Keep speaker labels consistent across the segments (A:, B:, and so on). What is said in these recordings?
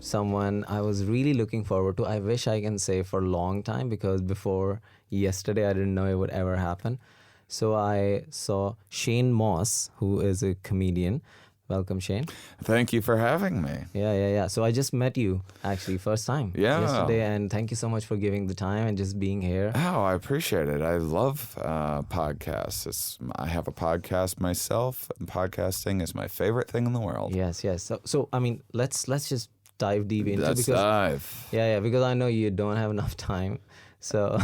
A: someone I was really looking forward to. I wish I can say for a long time, because before yesterday I didn't know it would ever happen. So I saw Shane Mauss, who is a comedian. Welcome, Shane.
B: Thank you for having me.
A: Yeah. So I just met you actually first time yesterday, and thank you so much for giving the time and just being here.
B: Oh, I appreciate it. I love podcasts. I have a podcast myself. And podcasting is my favorite thing in the world.
A: Yes. So I mean, let's just dive deep into
B: Let's dive.
A: Yeah, because I know you don't have enough time. So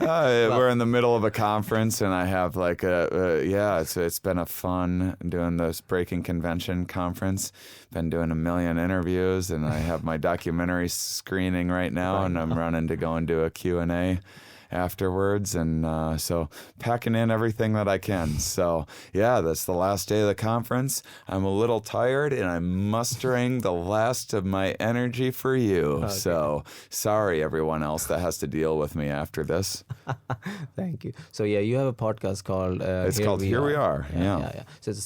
B: we're in the middle of a conference, and I have like it's been a fun doing this Breaking Convention conference. Been doing a million interviews, and I have my documentary screening right now, and I'm running to go and do a Q&A afterwards, and so packing in everything that I can. So yeah, that's the last day of the conference. I'm a little tired, and I'm mustering the last of my energy for you. Okay. So sorry, everyone else that has to deal with me after this.
A: Thank you. So yeah, you have a podcast called
B: Here We Are. Yeah.
A: So it's a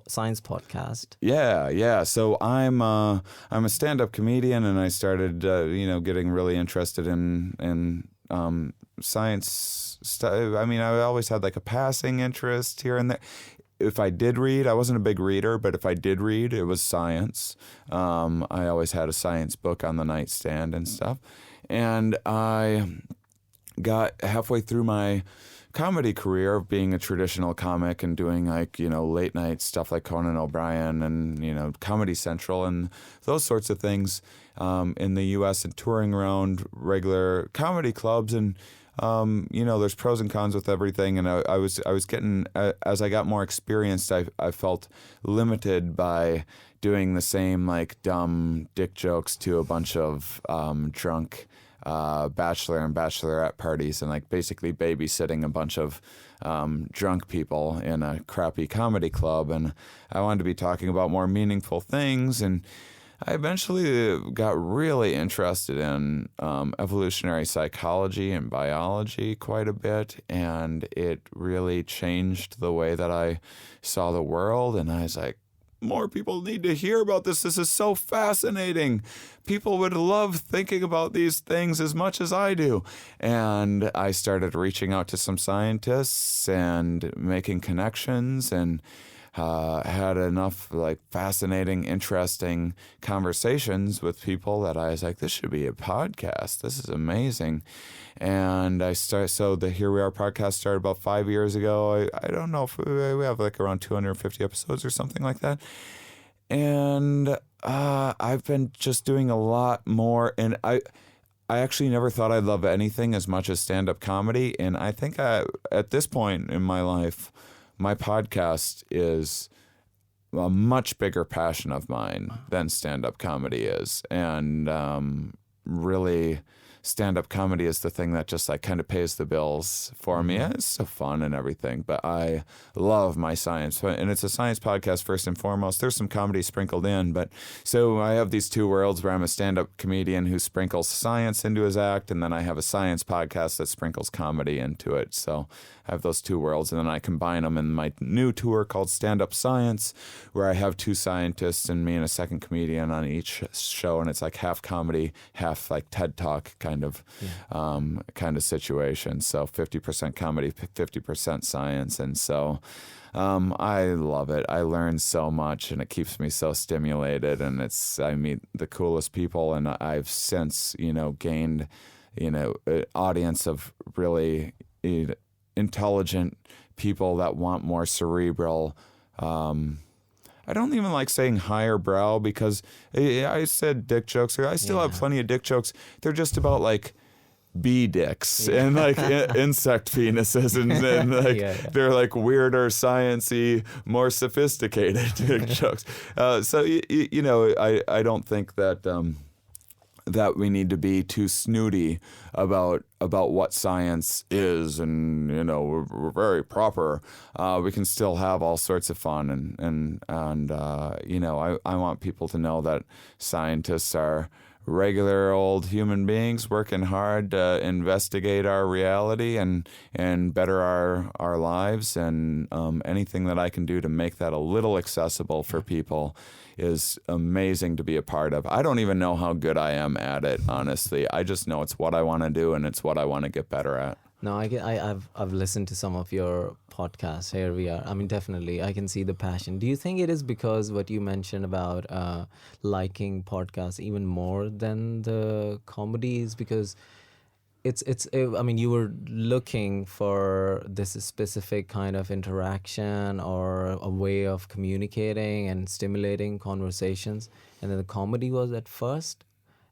A: science podcast.
B: Yeah. So I'm a stand-up comedian, and I started getting really interested in science stuff. I mean, I always had like a passing interest here and there. If I did read, I wasn't a big reader, but if I did read, it was science. I always had a science book on the nightstand and stuff. And I got halfway through my comedy career of being a traditional comic and doing late night stuff like Conan O'Brien and, Comedy Central and those sorts of things in the U.S. and touring around regular comedy clubs. And, there's pros and cons with everything. And I was getting, as I got more experienced, I felt limited by doing the same like dumb dick jokes to a bunch of drunk bachelor and bachelorette parties, and like basically babysitting a bunch of drunk people in a crappy comedy club. And I wanted to be talking about more meaningful things, and I eventually got really interested in evolutionary psychology and biology quite a bit, and it really changed the way that I saw the world. And I was like, more people need to hear about this. This is so fascinating. People would love thinking about these things as much as I do. And I started reaching out to some scientists and making connections, and had enough like fascinating, interesting conversations with people that I was like, this should be a podcast. This is amazing. And so the Here We Are podcast started about 5 years ago. I don't know if we have like around 250 episodes or something like that. And I've been just doing a lot more. And I actually never thought I'd love anything as much as stand-up comedy. And I think at this point in my life, my podcast is a much bigger passion of mine than stand-up comedy is. And really, stand-up comedy is the thing that just like kind of pays the bills for me. It's so fun and everything, but I love my science. And it's a science podcast first and foremost. There's some comedy sprinkled in, but so I have these two worlds where I'm a stand-up comedian who sprinkles science into his act, and then I have a science podcast that sprinkles comedy into it. So I have those two worlds, and then I combine them in my new tour called Stand Up Science, where I have two scientists and me and a second comedian on each show, and it's like half comedy, half like TED Talk kind of situation. So 50% comedy, 50% science, and so I love it. I learn so much, and it keeps me so stimulated, and I meet the coolest people, and I've since gained an audience of really intelligent people that want more cerebral. I don't even like saying higher brow, because I said dick jokes. I still have plenty of dick jokes. They're just about like bee dicks and like insect penises, and like they're like weirder, sciencey, more sophisticated dick jokes. So I don't think that that we need to be too snooty about what science is, and we're very proper. We can still have all sorts of fun, and I want people to know that scientists are regular old human beings working hard to investigate our reality and better our lives, and anything that I can do to make that a little accessible for people is amazing to be a part of. I don't even know how good I am at it, honestly. I just know it's what I want to do and it's what I want to get better at.
A: No, I've listened to some of your podcasts. Here we are. I mean, definitely, I can see the passion. Do you think it is because what you mentioned about liking podcasts even more than the comedies? Because I mean, you were looking for this specific kind of interaction or a way of communicating and stimulating conversations, and then the comedy was at first.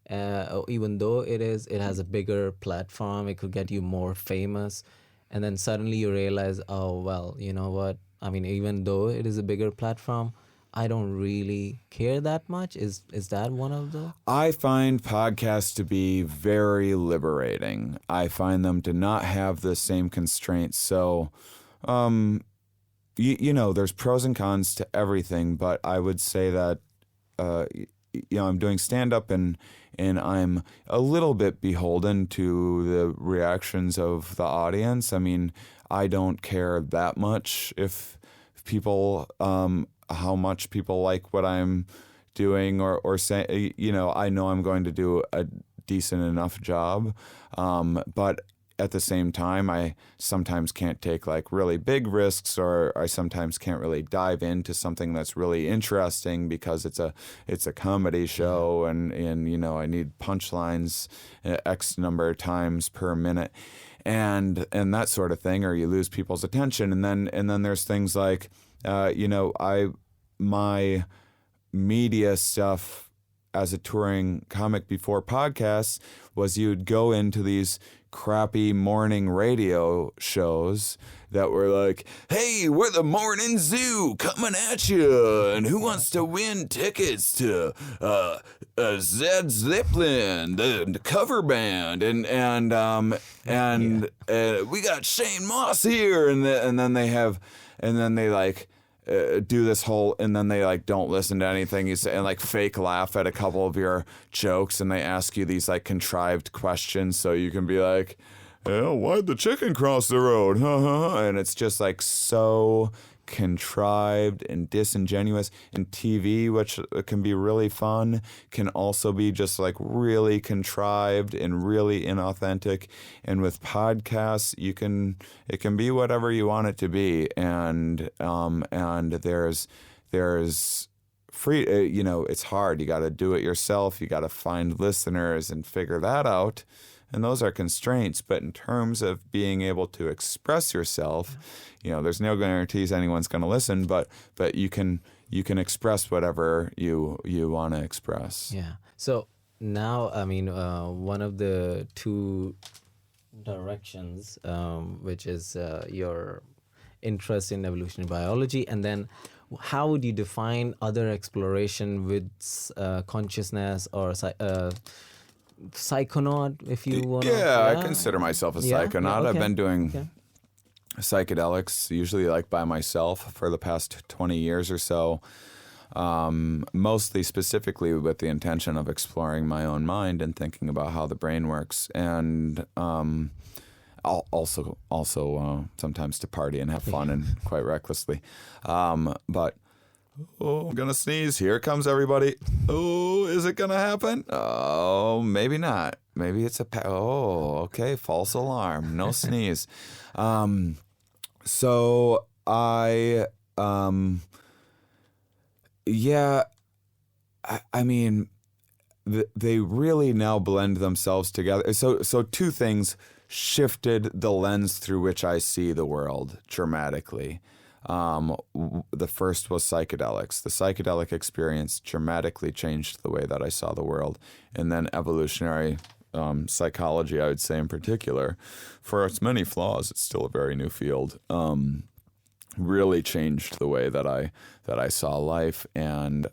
A: Even though it has a bigger platform, it could get you more famous, and then suddenly you realize, oh well, you know what? I mean, even though it is a bigger platform, I don't really care that much. Is that one of the?
B: I find podcasts to be very liberating. I find them to not have the same constraints. So, you know, there's pros and cons to everything, but I would say that, you know, I'm doing stand-up and I'm a little bit beholden to the reactions of the audience. I mean, I don't care that much if people, how much people like what I'm doing or say, you know, I know I'm going to do a decent enough job. But at the same time, I sometimes can't take like really big risks, or I sometimes can't really dive into something that's really interesting because it's a comedy show, and you know, I need punchlines X number of times per minute, and that sort of thing, or you lose people's attention. And then there's things like, you know, my media stuff as a touring comic before podcasts was you'd go into these crappy morning radio shows that were like, hey, we're the morning zoo coming at you, and who wants to win tickets to Zed Zeppelin, the cover band, and we got Shane Mauss here, and then they like do this whole, and then they like don't listen to anything you say and like fake laugh at a couple of your jokes, and they ask you these like contrived questions so you can be like, yeah, why'd the chicken cross the road? And it's just like so contrived and disingenuous. And TV, which can be really fun, can also be just like really contrived and really inauthentic. And with podcasts, it can be whatever you want it to be. And there's free, you know, it's hard. You got to do it yourself. You got to find listeners and figure that out. And those are constraints. But in terms of being able to express yourself, you know, there's no guarantees anyone's going to listen, but you can express whatever you want to express.
A: Yeah. So now, I mean, one of the two directions, which is your interest in evolutionary biology, and then how would you define other exploration with consciousness or psychonaut, if you want?
B: Yeah, I consider myself a psychonaut.
A: Okay.
B: I've been doing psychedelics, usually like by myself, for the past 20 years or so, mostly specifically with the intention of exploring my own mind and thinking about how the brain works, and also sometimes to party and have fun and quite recklessly. But oh, I'm gonna sneeze. Here comes everybody. Oh, is it gonna happen? Oh, maybe not. Maybe it's okay. False alarm. No sneeze. So I mean, they really now blend themselves together. So two things shifted the lens through which I see the world dramatically. The first was psychedelics. The psychedelic experience dramatically changed the way that I saw the world. And then evolutionary psychology, I would say in particular, for its many flaws, it's still a very new field, really changed the way that I saw life. And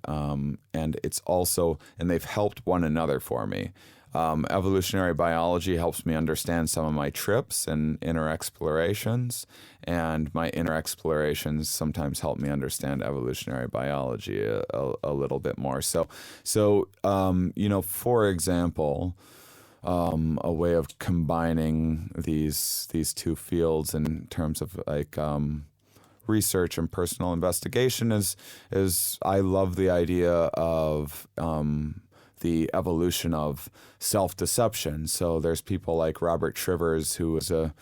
B: it's also, and they've helped one another for me. Evolutionary biology helps me understand some of my trips and inner explorations, and my inner explorations sometimes help me understand evolutionary biology a little bit more. So for example, a way of combining these two fields in terms of like research and personal investigation is I love the idea of the evolution of self-deception. So there's people like Robert Trivers, who was a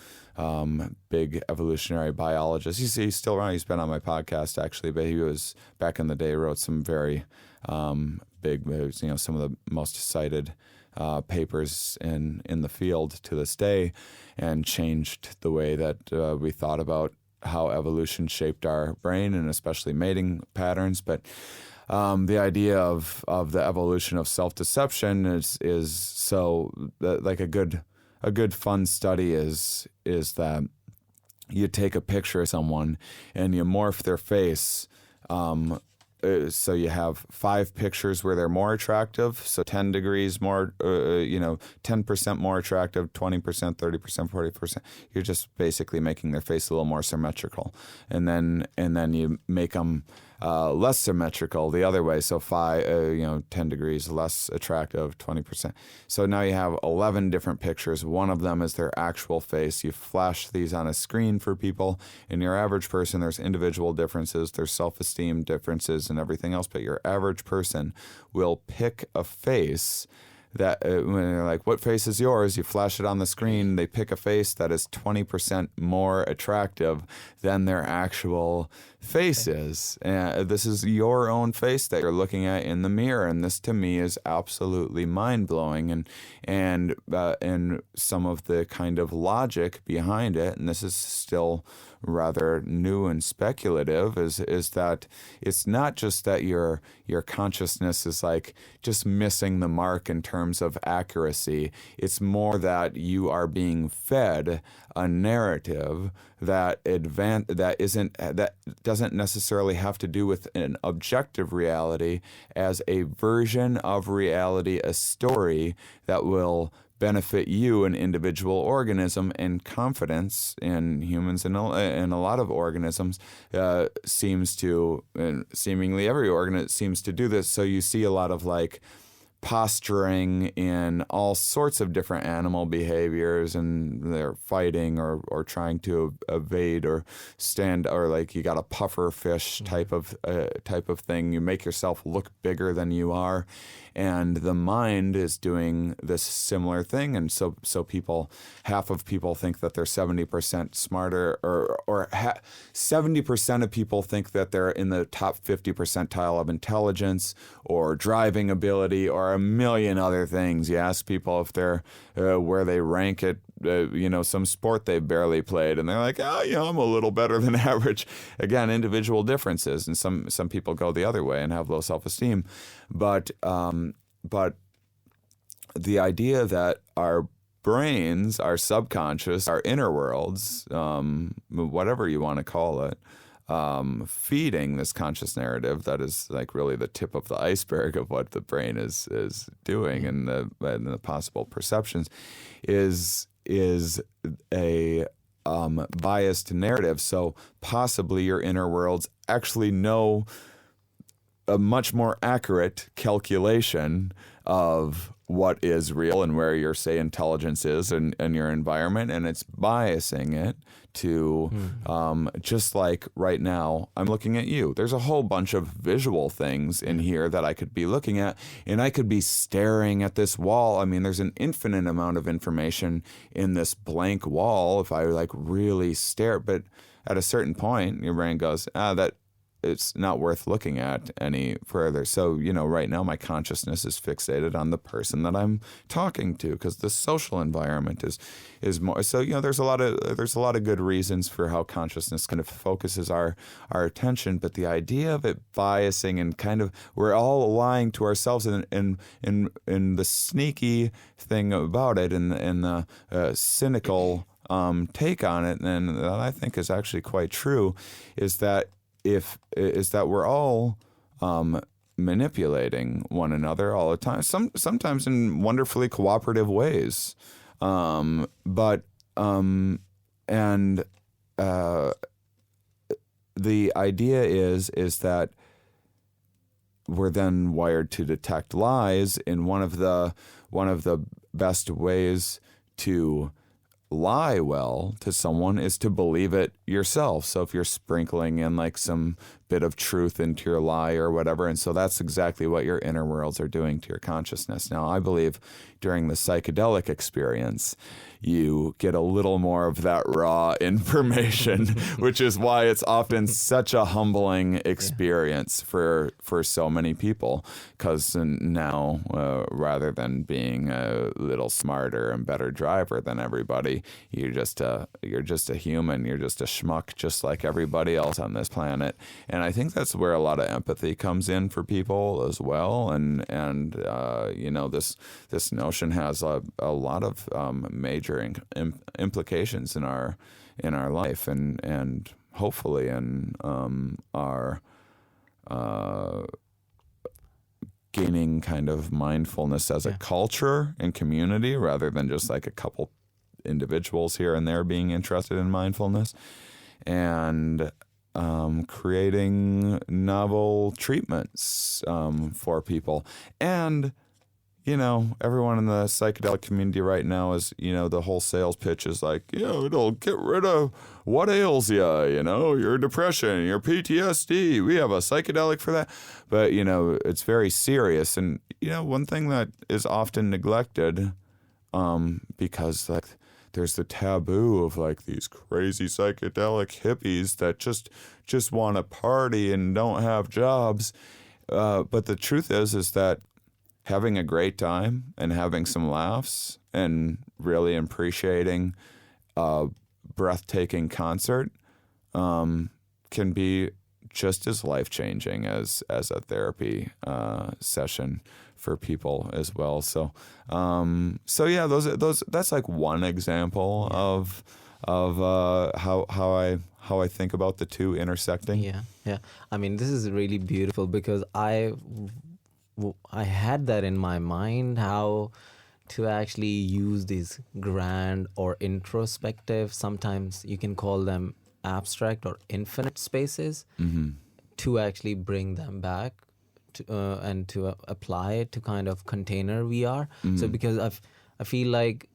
B: big evolutionary biologist. He's still around. He's been on my podcast, actually, but he was, back in the day, wrote some very big, some of the most cited papers in the field to this day, and changed the way that we thought about how evolution shaped our brain, and especially mating patterns. But the idea of the evolution of self-deception is so that, like, a good fun study is that you take a picture of someone and you morph their face. So you have 5 pictures where they're more attractive, so 10 degrees more, 10% more attractive, 20%, 30%, 40%. You're just basically making their face a little more symmetrical, and then you make them less symmetrical the other way. So 10 degrees less attractive, 20%. So now you have 11 different pictures. One of them is their actual face. You flash these on a screen for people. In your average person, there's individual differences, there's self-esteem differences and everything else, but your average person will pick a face that when they're like, what face is yours? You flash it on the screen. They pick a face that is 20% more attractive than their actual face is. And this is your own face that you're looking at in the mirror. And this, to me, is absolutely mind-blowing. And some of the kind of logic behind it, and this is still rather new and speculative, is that it's not just that your consciousness is like just missing the mark in terms of accuracy. It's more that you are being fed a narrative that doesn't necessarily have to do with an objective reality, as a version of reality, a story that will benefit you, an individual organism. And confidence in humans and a lot of organisms seemingly every organism seems to do this. So you see a lot of like posturing in all sorts of different animal behaviors, and they're fighting or trying to evade or stand, or like you got a puffer fish type of thing. You make yourself look bigger than you are, and the mind is doing this similar thing. And so half of people think that they're 70% smarter, or 70% of people think that they're in the top 50 percentile of intelligence or driving ability or a million other things. You ask people if they're where they rank at some sport they've barely played, and they're like, I'm a little better than average. Again, individual differences, and some people go the other way and have low self-esteem. But the idea that our brains, our subconscious, our inner worlds, whatever you want to call it, feeding this conscious narrative that is like really the tip of the iceberg of what the brain is doing, and the possible perceptions, is a biased narrative. So possibly your inner worlds actually know a much more accurate calculation of what is real and where your, say, intelligence is and your environment, and it's biasing it to just like right now I'm looking at you. There's a whole bunch of visual things in here that I could be looking at, and I could be staring at this wall. I mean, there's an infinite amount of information in this blank wall if I like really stare, but at a certain point your brain goes, that it's not worth looking at any further. So, right now my consciousness is fixated on the person that I'm talking to, because the social environment is more. So, there's a lot of good reasons for how consciousness kind of focuses our attention. But the idea of it biasing and kind of, we're all lying to ourselves, and the sneaky thing about it, and the cynical take on it, and that I think is actually quite true, is that we're all manipulating one another all the time. Sometimes in wonderfully cooperative ways, but the idea is that we're then wired to detect lies, and one of the best ways to lie well to someone is to believe it yourself. So if you're sprinkling in like some bit of truth into your lie or whatever, and so that's exactly what your inner worlds are doing to your consciousness. Now, I believe during the psychedelic experience, you get a little more of that raw information, which is why it's often such a humbling experience for so many people. Because now, rather than being a little smarter and better driver than everybody, you're just a human. You're just a schmuck, just like everybody else on this planet. And I think that's where a lot of empathy comes in for people as well. And this notion has a lot of major implications in our life, and hopefully in our gaining kind of mindfulness as a culture and community, rather than just like a couple individuals here and there being interested in mindfulness, and creating novel treatments for people. And everyone in the psychedelic community right now is, the whole sales pitch is like, it'll get rid of what ails you, your depression, your PTSD. We have a psychedelic for that. But, it's very serious. And, one thing that is often neglected, because like there's the taboo of like these crazy psychedelic hippies that just want to party and don't have jobs. But the truth is that having a great time and having some laughs and really appreciating a breathtaking concert can be just as life-changing as a therapy session for people as well. So yeah, those that's like one example of how I think about the two intersecting.
A: Yeah. I mean, this is really beautiful because I had that in my mind, how to actually use these grand or introspective, sometimes you can call them abstract or infinite spaces, to actually bring them back to, and to apply it to kind of container we are. So because I feel like,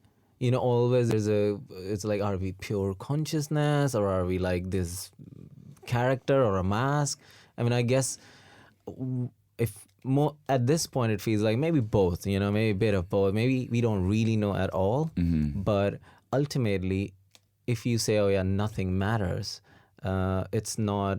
A: always it's like, are we pure consciousness or are we like this character or a mask? I mean, I guess if more at this point it feels like maybe both, maybe a bit of both. Maybe we don't really know at all, but ultimately, if you say, oh yeah, nothing matters, it's not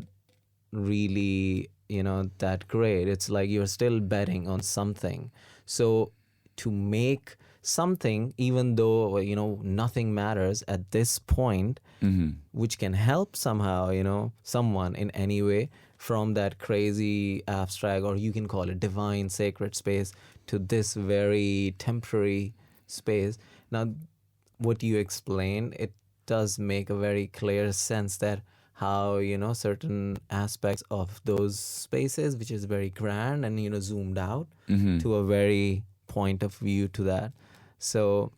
A: really, that great. It's like you're still betting on something. So to make something, even though, nothing matters at this point, which can help somehow, someone in any way, from that crazy abstract, or you can call it divine sacred space, to this very temporary space. Now, what you explain, it does make a very clear sense that how, certain aspects of those spaces, which is very grand and, zoomed out to a very point of view to that. So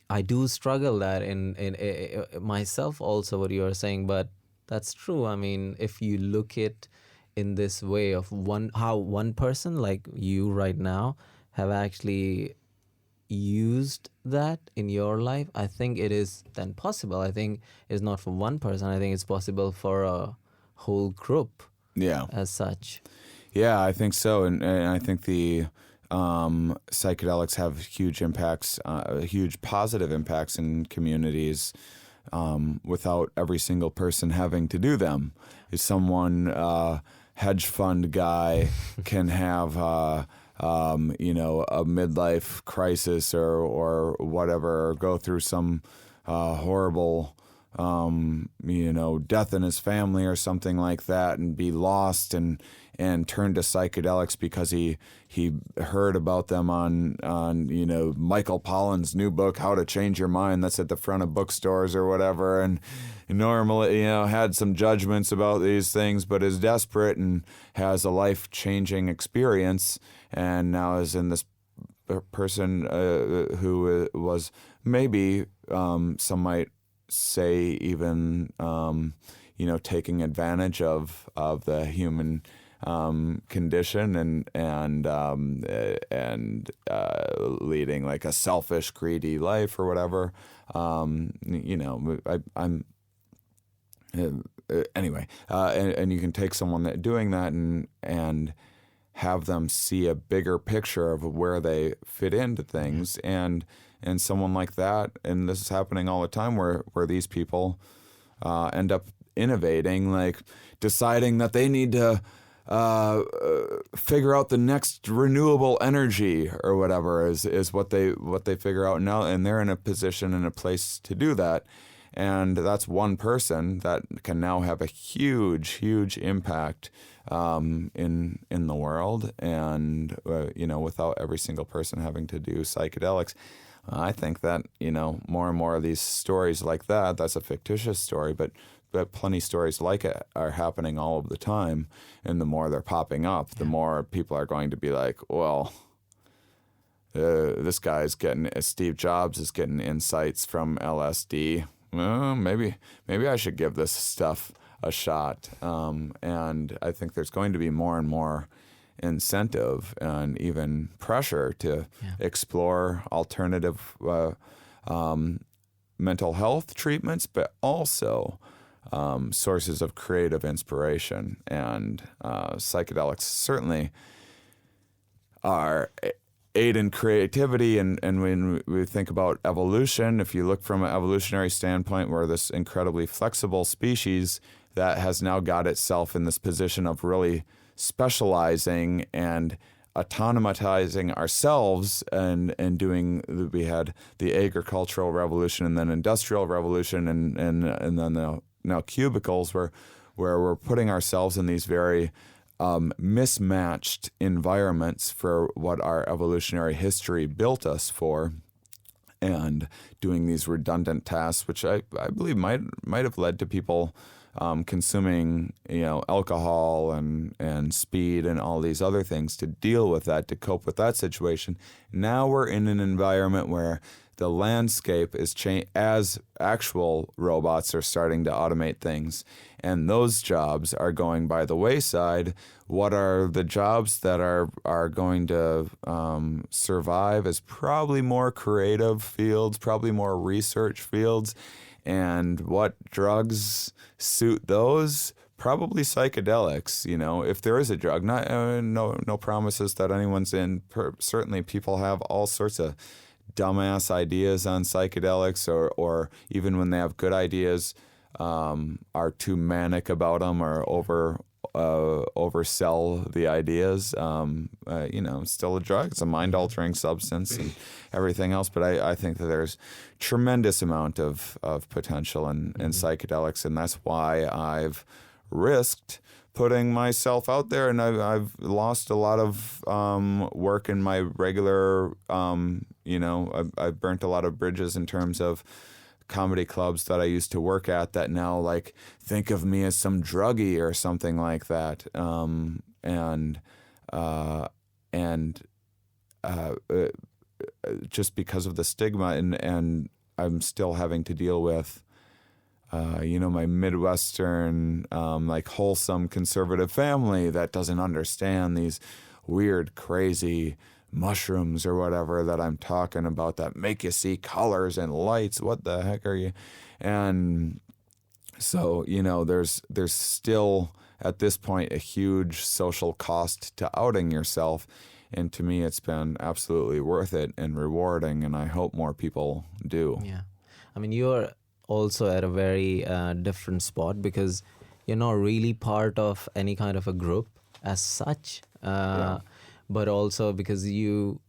A: I do struggle that in myself also, what you are saying, but that's true. I mean, if you look at in this way of how one person like you right now have actually used that in your life, I think it is then possible. I think it's not for one person. I think it's possible for a whole group.
B: Yeah.
A: As such.
B: Yeah, I think so, and I think the psychedelics have huge impacts, huge positive impacts in communities. Without every single person having to do them. If someone, hedge fund guy, can have, a midlife crisis or whatever, or go through some horrible death in his family or something like that, and be lost and turn to psychedelics because he heard about them on Michael Pollan's new book, How to Change Your Mind, that's at the front of bookstores or whatever, and normally had some judgments about these things, but is desperate and has a life-changing experience, and now is in this person who was maybe some might say even taking advantage of the human condition and leading like a selfish, greedy life or whatever. Anyway, and you can take someone that doing that and have them see a bigger picture of where they fit into things, and someone like that, and this is happening all the time, where these people end up innovating, like deciding that they need to figure out the next renewable energy or whatever is what they figure out now, and they're in a position and a place to do that. And that's one person that can now have a huge impact in the world, and without every single person having to do psychedelics. I think that more and more of these stories like that's a fictitious story, but plenty stories like it are happening all of the time, and the more they're popping up, the more people are going to be like, well, this guy's getting, Steve Jobs is getting insights from LSD. Well, maybe I should give this stuff a shot. And I think there's going to be more and more incentive and even pressure to explore alternative mental health treatments, but also sources of creative inspiration. And psychedelics certainly are aid in creativity, and when we think about evolution, if you look from an evolutionary standpoint, we're this incredibly flexible species that has now got itself in this position of really specializing and autonomatizing ourselves, and doing, we had the agricultural revolution and then industrial revolution, and then now cubicles, where we're putting ourselves in these very mismatched environments for what our evolutionary history built us for, and doing these redundant tasks, which I believe might have led to people consuming alcohol and speed and all these other things to deal with that, to cope with that situation. Now we're in an environment where the landscape is as actual robots are starting to automate things, and those jobs are going by the wayside. What are the jobs that are going to survive is probably more creative fields, probably more research fields. And what drugs suit those? Probably psychedelics. If there is a drug, no promises that anyone's in. Certainly people have all sorts of dumbass ideas on psychedelics, or even when they have good ideas, are too manic about them, or oversell the ideas. It's still a drug. It's a mind-altering substance and everything else. But I think that there's tremendous amount of potential in psychedelics, and that's why I've risked putting myself out there, and I've lost a lot of work in my regular, I've burnt a lot of bridges in terms of comedy clubs that I used to work at that now like think of me as some druggie or something like that, just because of the stigma, and I'm still having to deal with my Midwestern, like wholesome conservative family that doesn't understand these weird, crazy mushrooms or whatever that I'm talking about that make you see colors and lights. What the heck are you? And so, there's still at this point a huge social cost to outing yourself. And to me, it's been absolutely worth it and rewarding, and I hope more people do.
A: Yeah. I mean, you're also at a very different spot, because you're not really part of any kind of a group as such, but also because you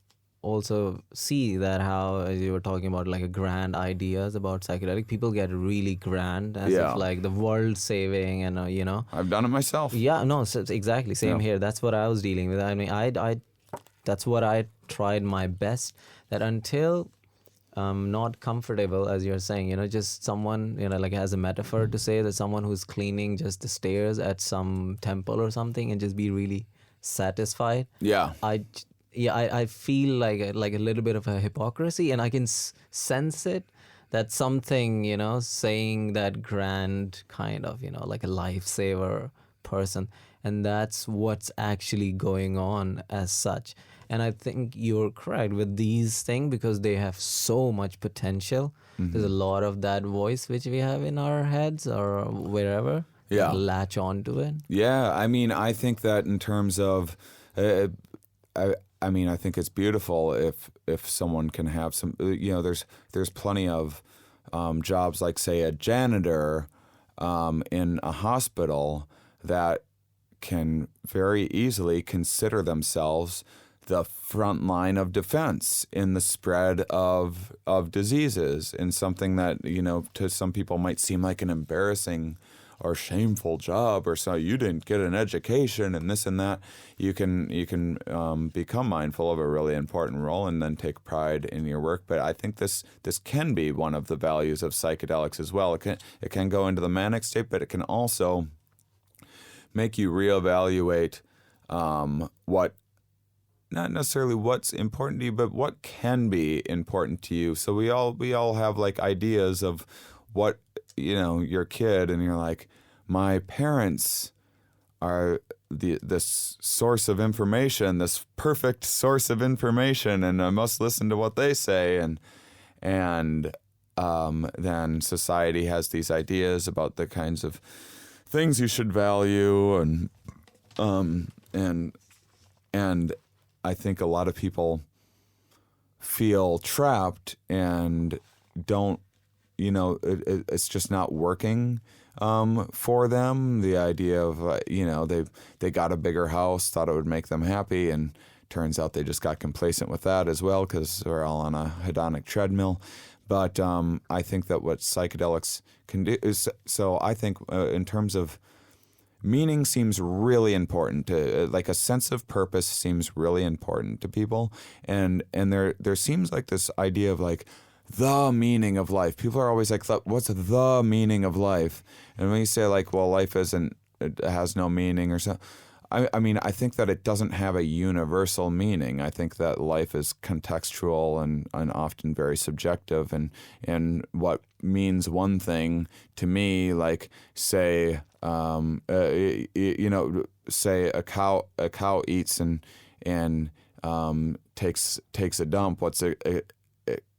A: also see that how, as you were talking about, like a grand ideas about psychedelic, people get really grand, as
B: Yeah.
A: if like the world saving, and
B: I've done it myself.
A: yeah, no, so exactly same
B: Yeah.
A: here. That's what I was dealing with. I mean, I that's what I tried my best. That until not comfortable, as you're saying, just someone, like as a metaphor to say that someone who's cleaning just the stairs at some temple or something and just be really satisfied.
B: Yeah.
A: I feel like a little bit of a hypocrisy, and I can sense it. That something, saying that grand kind of, like a lifesaver person, and that's what's actually going on as such. And I think you're correct with these things because they have so much potential. There's a lot of that voice which we have in our heads or wherever.
B: Yeah.
A: Latch onto it.
B: Yeah, I mean, I think that in terms of, I mean, I think it's beautiful if someone can have some, there's plenty of jobs like, say, a janitor in a hospital that can very easily consider themselves the front line of defense in the spread of diseases, in something that, to some people might seem like an embarrassing or shameful job, or so you didn't get an education and this and that. You can become mindful of a really important role and then take pride in your work. But I think this can be one of the values of psychedelics as well. It can go into the manic state, but it can also make you reevaluate what, not necessarily what's important to you, but what can be important to you. So we all have like ideas of what, your kid, and you're like, my parents are this source of information, this perfect source of information, and I must listen to what they say. And then society has these ideas about the kinds of things you should value, and I think a lot of people feel trapped and don't, it's just not working for them. The idea of, they got a bigger house, thought it would make them happy, and turns out they just got complacent with that as well because we're all on a hedonic treadmill. But I think that what psychedelics can do is, so I think in terms of meaning seems really important to, like a sense of purpose seems really important to people. And there seems like this idea of like the meaning of life. People are always like, what's the meaning of life? And when you say like, well, life it has no meaning or so, I mean, I think that it doesn't have a universal meaning. I think that life is contextual and often very subjective, and what means one thing to me, like say, say a cow eats and takes a dump.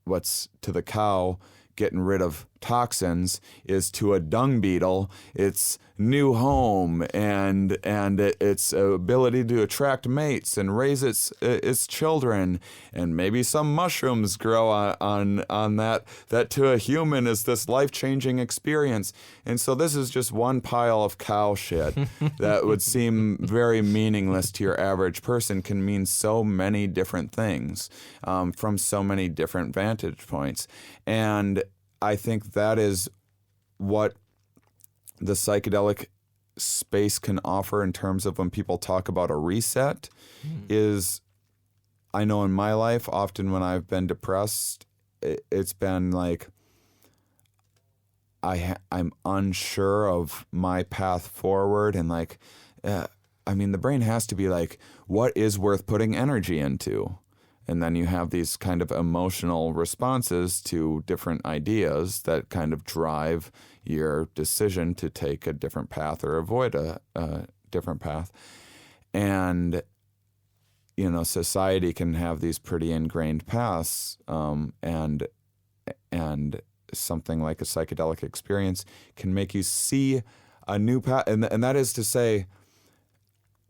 B: What's to the cow getting rid of toxins is to a dung beetle its new home and its ability to attract mates and raise its children, and maybe some mushrooms grow on that to a human is this life-changing experience. And so this is just one pile of cow shit that would seem very meaningless to your average person, can mean so many different things from so many different vantage points. And I think that is what the psychedelic space can offer in terms of when people talk about a reset. Is, I know in my life, often when I've been depressed, it's been like I'm unsure of my path forward, and like, I mean, the brain has to be like, what is worth putting energy into? And then you have these kind of emotional responses to different ideas that kind of drive your decision to take a different path or avoid a different path. And, society can have these pretty ingrained paths, and something like a psychedelic experience can make you see a new path. And that is to say,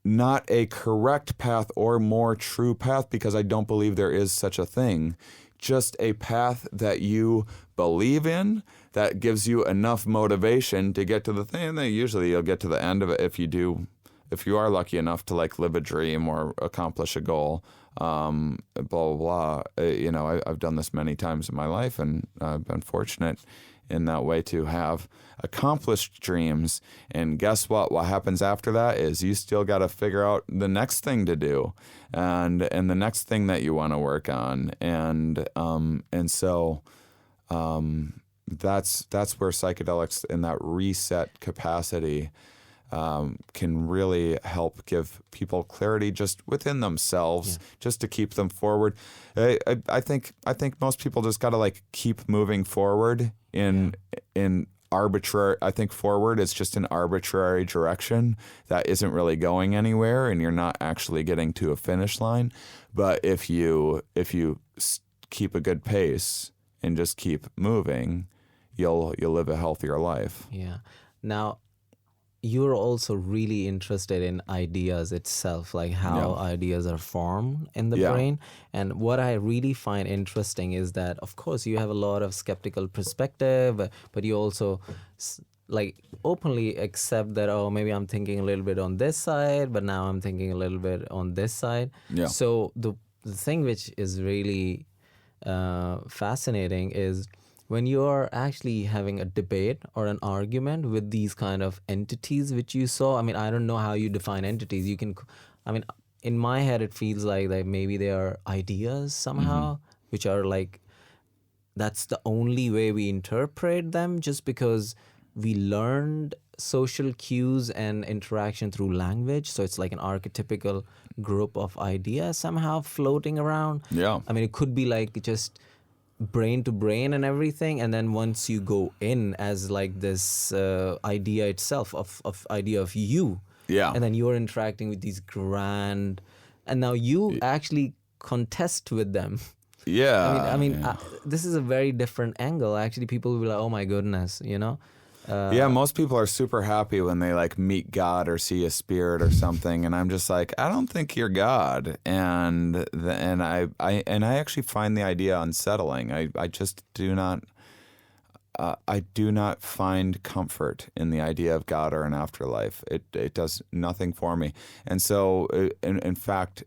B: not a correct path or more true path, because I don't believe there is such a thing. Just a path that you believe in, that gives you enough motivation to get to the thing. And then usually you'll get to the end of it if you do if you are lucky enough to like live a dream or accomplish a goal, blah blah blah. I've done this many times in my life, and I've been fortunate in that way to have accomplished dreams. And guess what? What happens after that is you still got to figure out the next thing to do, and the next thing that you want to work on, and so that's where psychedelics in that reset capacity can really help give people clarity just within themselves, just to keep them forward. I think most people just got to like keep moving forward in arbitrary. I think forward is just an arbitrary direction that isn't really going anywhere, and you're not actually getting to a finish line. But if you keep a good pace and just keep moving, you'll live a healthier life.
A: Yeah. Now, you're also really interested in ideas itself, like how ideas are formed in the brain. And what I really find interesting is that, of course, you have a lot of skeptical perspective, but you also like openly accept that, oh, maybe I'm thinking a little bit on this side, but now I'm thinking a little bit on this side. Yeah. So the thing which is really fascinating is when you're actually having a debate or an argument with these kind of entities which you saw. I mean, I don't know how you define entities. You can, I mean, in my head, it feels like maybe they are ideas somehow, which are like, that's the only way we interpret them, just because we learned social cues and interaction through language. So it's like an archetypical group of ideas somehow floating around. Yeah. I mean, it could be like just brain to brain and everything, and then once you go in as like this idea itself of idea of you, and then you're interacting with these grand, and now you actually contest with them. This is a very different angle. Actually, people will be like, oh my goodness,
B: most people are super happy when they like meet God or see a spirit or something, and I'm just like, I don't think you're God, and I actually find the idea unsettling. I just do not. I do not find comfort in the idea of God or an afterlife. It does nothing for me, and so in fact,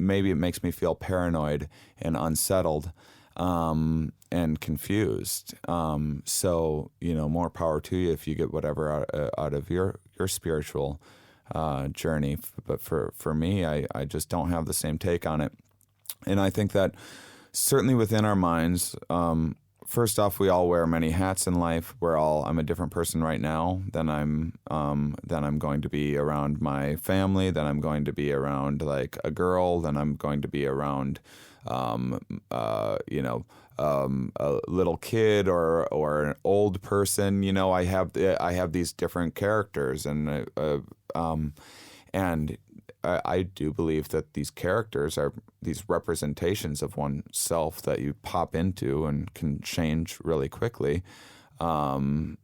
B: maybe it makes me feel paranoid and unsettled. And confused. So, more power to you if you get whatever out of your spiritual journey. But for me, I just don't have the same take on it. And I think that certainly within our minds, first off, we all wear many hats in life. I'm a different person right now than I'm going to be around my family, than I'm going to be around like a girl, than I'm going to be around a little kid or an old person. I have these different characters, and I do believe that these characters are these representations of oneself that you pop into and can change really quickly. If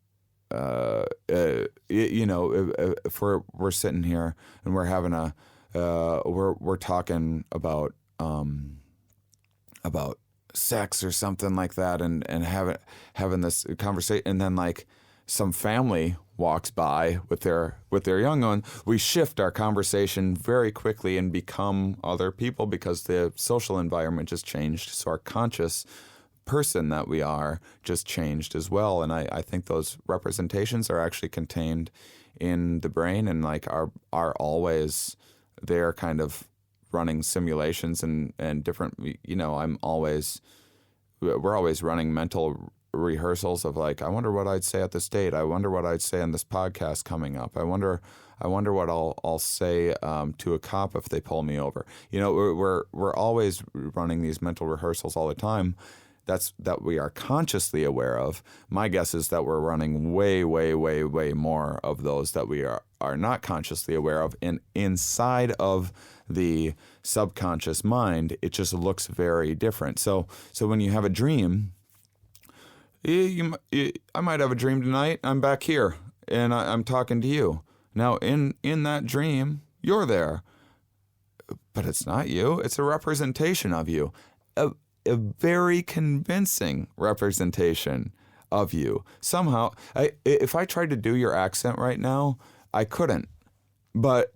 B: we're sitting here and we're having we're talking about sex or something like that, and having this conversation, and then like some family walks by with their young one, we shift our conversation very quickly and become other people because the social environment just changed. So our conscious person that we are just changed as well. And I think those representations are actually contained in the brain and like are always there, kind of running simulations and different, we're always running mental rehearsals of like, I wonder what I'd say at this date. I wonder what I'd say on this podcast coming up. I wonder what I'll say to a cop if they pull me over. We're always running these mental rehearsals all the time. That we are consciously aware of. My guess is that we're running way, way, way, way more of those that we are not consciously aware of. And inside of the subconscious mind, it just looks very different. So when you have a dream, I might have a dream tonight. I'm back here and I'm talking to you. Now in that dream, you're there, but it's not you. It's a representation of you. A very convincing representation of you. Somehow, if I tried to do your accent right now, I couldn't. But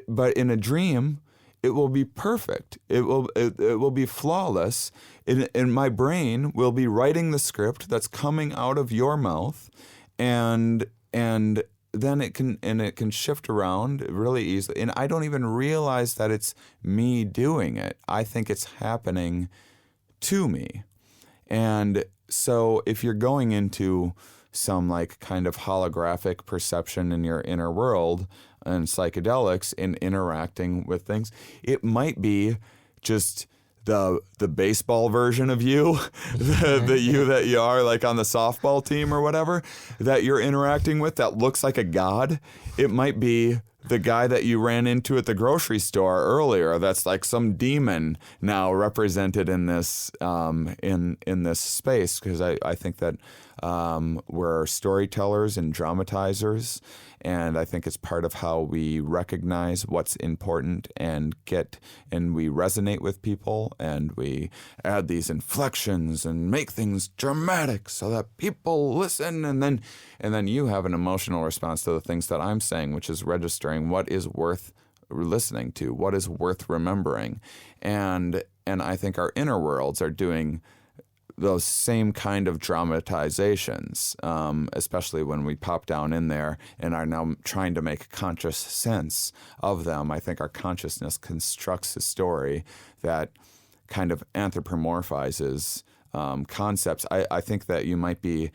B: but in a dream, it will be perfect. It will be flawless. And my brain will be writing the script that's coming out of your mouth, and then it can shift around really easily. And I don't even realize that it's me doing it. I think it's happening to me. And so if you're going into some like kind of holographic perception in your inner world and psychedelics and interacting with things, it might be just the baseball version of you, the you that you are like on the softball team or whatever, that you're interacting with that looks like a god. It might be the guy that you ran into at the grocery store earlier that's like some demon now represented in this in this space, because I think that we're storytellers and dramatizers, and I think it's part of how we recognize what's important and we resonate with people, and we add these inflections and make things dramatic so that people listen, and then you have an emotional response to the things that I'm saying, which is registering what is worth listening to, what is worth remembering. And I think our inner worlds are doing those same kind of dramatizations, especially when we pop down in there and are now trying to make conscious sense of them. I think our consciousness constructs a story that kind of anthropomorphizes concepts. I think that you might be,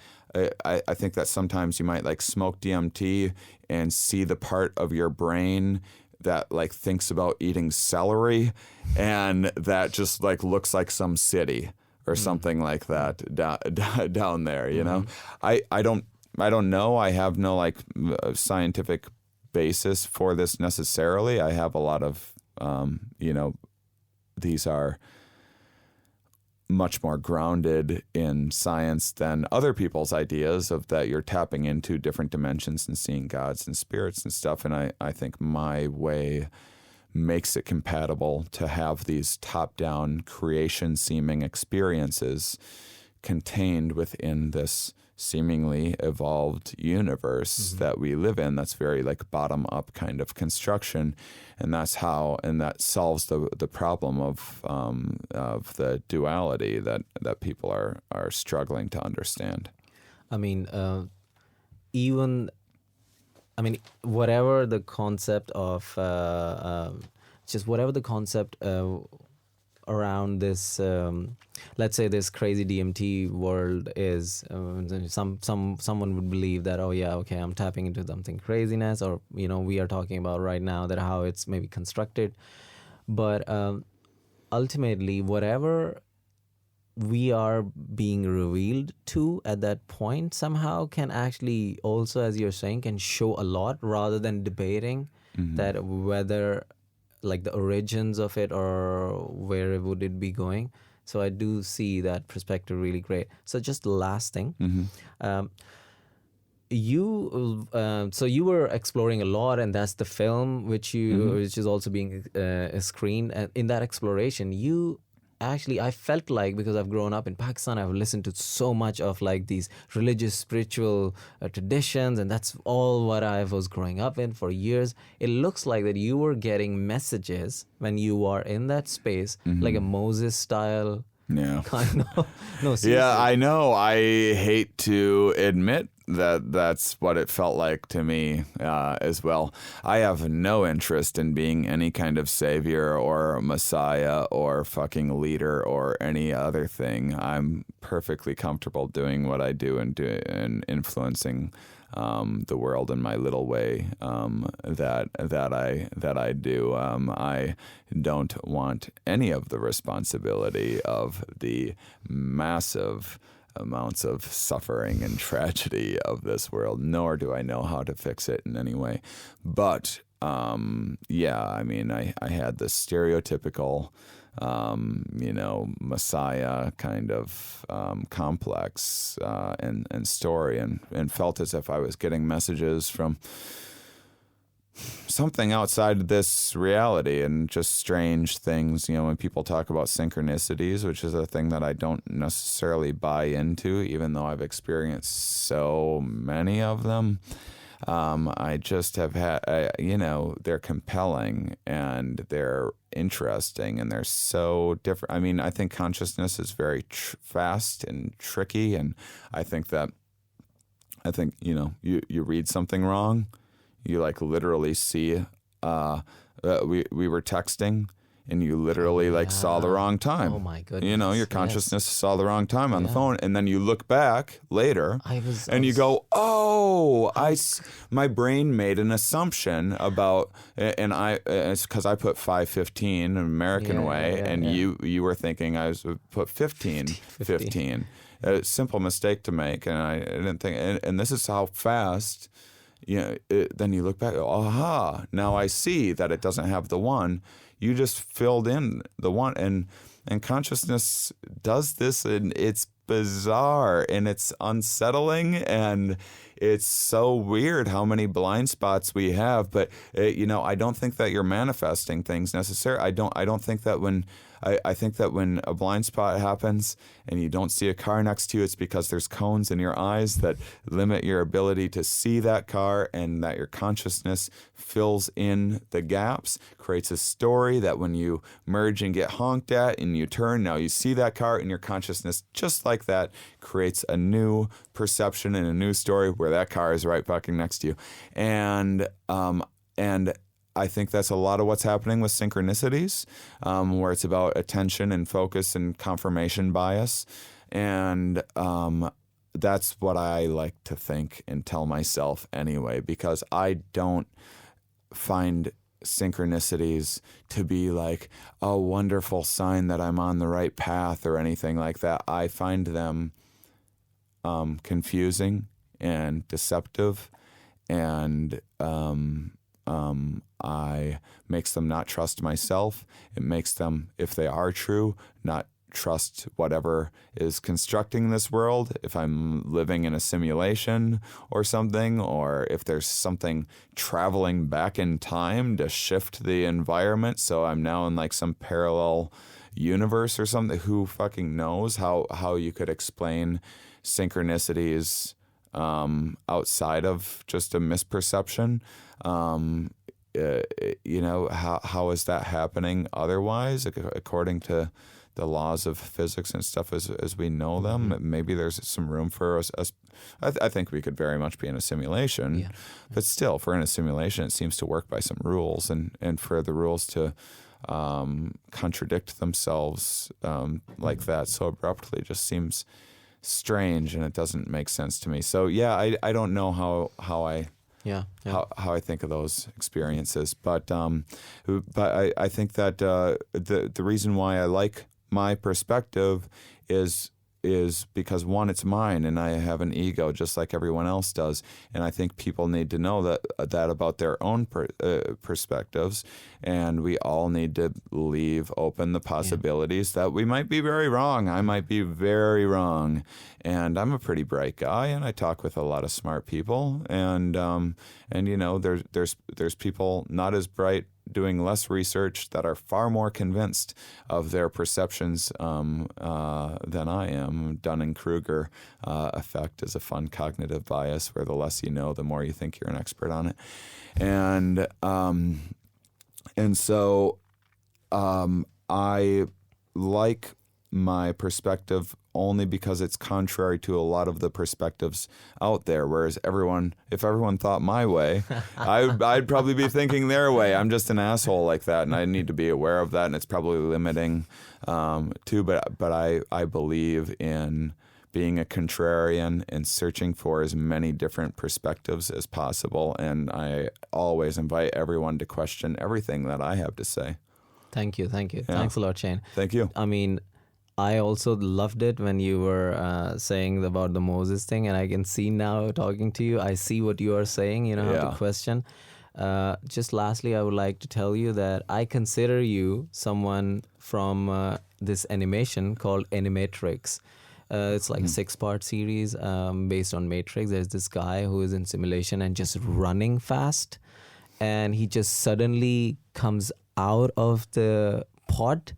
B: I think that sometimes you might like smoke DMT and see the part of your brain that like thinks about eating celery, and that just like looks like some city or something like that down there, you know? I don't know. I have no like scientific basis for this necessarily. I have a lot of, these are much more grounded in science than other people's ideas of that you're tapping into different dimensions and seeing gods and spirits and stuff. And I think my way makes it compatible to have these top-down creation-seeming experiences contained within this seemingly evolved universe that we live in that's very like bottom-up kind of construction. And that's how, and that solves the problem of the duality that people are struggling to understand.
A: I mean, whatever the concept of around this, let's say this crazy DMT world is, someone would believe that, oh yeah, okay, I'm tapping into something craziness, or we are talking about right now that how it's maybe constructed, but ultimately whatever we are being revealed to at that point somehow can actually also, as you're saying, can show a lot, rather than debating that whether like the origins of it or where would it be going. So I do see that perspective really great. So just the last thing, so you were exploring a lot, and that's the film which is also being screened. And in that exploration, I felt like, because I've grown up in Pakistan, I've listened to so much of like these religious, spiritual traditions, and that's all what I was growing up in for years. It looks like that you were getting messages when you are in that space, like a Moses style.
B: Yeah.
A: Kind of. No, seriously.
B: Yeah, I know. I hate to admit that that's what it felt like to me as well. I have no interest in being any kind of savior or messiah or fucking leader or any other thing. I'm perfectly comfortable doing what I do and influencing the world in my little way that I do. I don't want any of the responsibility of the massive amounts of suffering and tragedy of this world, nor do I know how to fix it in any way. But yeah, I mean, I had the stereotypical messiah kind of complex and story, and felt as if I was getting messages from something outside this reality, and just strange things. When people talk about synchronicities, which is a thing that I don't necessarily buy into, even though I've experienced so many of them, I just have had, they're compelling and they're interesting and they're so different. I mean, I think consciousness is very fast and tricky, and I think you read something wrong, you like literally see. We were texting, and you literally saw the wrong time.
A: Oh my goodness!
B: Your consciousness saw the wrong time on the phone, and then you look back later, you go, "Oh, my brain made an assumption about," and it's because I put 5:15 an American way, and you were thinking I was put 15. A simple mistake to make, and I didn't think, and this is how fast. Then you look back, aha, now I see that it doesn't have the one. You just filled in the one. And consciousness does this, and it's bizarre, and it's unsettling, and it's so weird how many blind spots we have. But, I don't think that you're manifesting things necessarily. I don't think that when... I think that when a blind spot happens and you don't see a car next to you, it's because there's cones in your eyes that limit your ability to see that car, and that your consciousness fills in the gaps, creates a story that when you merge and get honked at and you turn, now you see that car, and your consciousness, just like that, creates a new perception and a new story where that car is right fucking next to you. And I think that's a lot of what's happening with synchronicities, where it's about attention and focus and confirmation bias. And that's what I like to think and tell myself anyway, because I don't find synchronicities to be like a wonderful sign that I'm on the right path or anything like that. I find them confusing and deceptive, and I makes them not trust myself. It makes them, if they are true, not trust whatever is constructing this world. If I'm living in a simulation or something, or if there's something traveling back in time to shift the environment, so I'm now in like some parallel universe or something. Who fucking knows how you could explain synchronicities outside of just a misperception? How is that happening otherwise, according to the laws of physics and stuff as we know them? Mm-hmm. Maybe there's some room for us. I think we could very much be in a simulation, but still, if we're in a simulation, it seems to work by some rules, and for the rules to contradict themselves like that so abruptly just seems strange, and it doesn't make sense to me. So I don't know how I think of those experiences, but I think that the reason why I like my perspective is because, one, it's mine, and I have an ego just like everyone else does, and I think people need to know that about their own perspectives, and we all need to leave open the possibilities that we might be very wrong. I might be very wrong, and I'm a pretty bright guy, and I talk with a lot of smart people, and there's people not as bright doing less research that are far more convinced of their perceptions than I am. Dunning-Kruger effect is a fun cognitive bias where the less you know, the more you think you're an expert on it. And so I like my perspective only because it's contrary to a lot of the perspectives out there. Whereas if everyone thought my way, I'd probably be thinking their way. I'm just an asshole like that, and I need to be aware of that, and it's probably limiting too. But I believe in being a contrarian and searching for as many different perspectives as possible. And I always invite everyone to question everything that I have to say.
A: Thank you. Yeah. Thanks a lot, Shane.
B: Thank you.
A: I mean, I also loved it when you were saying about the Moses thing, and I can see now talking to you, I see what you are saying, how to question. Just lastly, I would like to tell you that I consider you someone from this animation called Animatrix. It's like a 6-part series based on Matrix. There's this guy who is in simulation and just running fast, and he just suddenly comes out of the pod,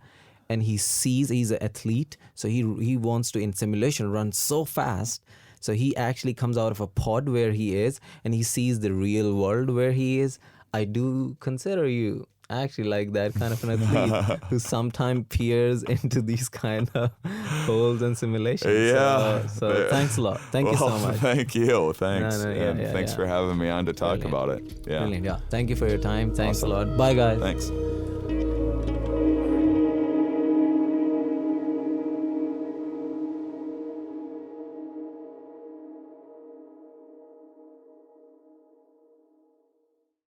A: and he sees he's an athlete, so he wants to, in simulation, run so fast So he actually comes out of a pod where he is and he sees the real world where he is. I do consider you actually like that kind of an athlete who sometimes peers into these kind of holes and simulations.
B: Yeah.
A: So thanks a lot. Thank you so much.
B: Thank you. Thanks. And thanks
A: yeah.
B: for having me on to talk
A: Brilliant.
B: about it. Yeah.
A: Brilliant. Yeah. Thank you for your time. Thanks
B: Awesome.
A: a lot. Bye, guys.
B: Thanks.